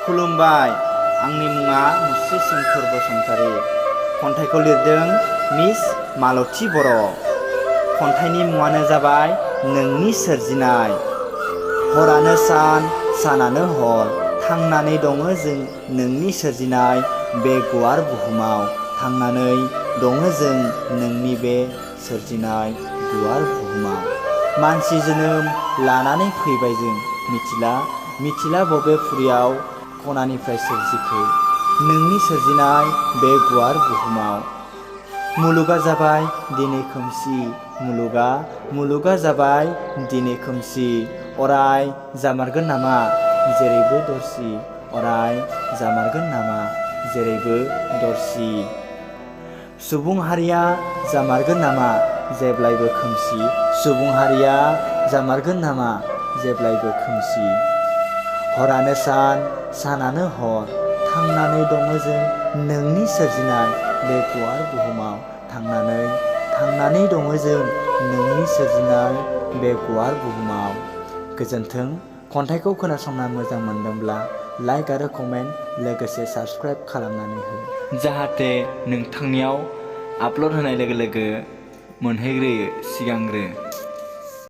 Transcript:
खुलुमबाय, आंनि मुङा स्वमखwr बसुमतारी। खन्थाइखौ लिरदों मिस मालती बर'। खन्थाइनि मुङानो जाबाय नोंनि सोरजिनाय। हरानो सान, सानानो हर, थांनानै दङ जों नोंनि सोरजिनाय बे गुवार बुहुमाव। थांनानै दङ जों नोंनि बे सोरजिनाय गुवार बुहुमाव। मानसि जोनोम लानानै फैबाय जों, मिथिला बबे फुरियाव खनानिफ्राय सोरजिखो नोंनि सोरजिनाय बे गुवार बुहुमाव। मुलुगा जाबाय दिनै खोमसि, मुलुगा जाबाय दिनै खोमसि। अराय जामारगोन नामा जेरैबो दरसि, अराय जामारगोन नामा जेरैबो दरसि। सुबुं हारिया जामारगोन नामा जेब्लायबो खोमसि, सुबुं हारिया जामारगोन नामा जेब्लायबो खोमसि। हरानो सान, सानानो हर, थांनानै दङ जों नोंनि सोरजिनाय बे गुवार बुहुमाव। थांनानै दङ जों नोंनि सोरजिनाय बे गुवार बुहुमाव। गोजोन्थों। खन्थाइखौ खोनासंना मोजां मोनदोंब्ला लाइक आरो कमेन्ट लोगोसे साबस्क्राइब खालामनानै हो, जाहाथे नोंथांनियाव आपल'ड होनाय लोगो लोगो मोनहैग्रोयो सिगांग्रो।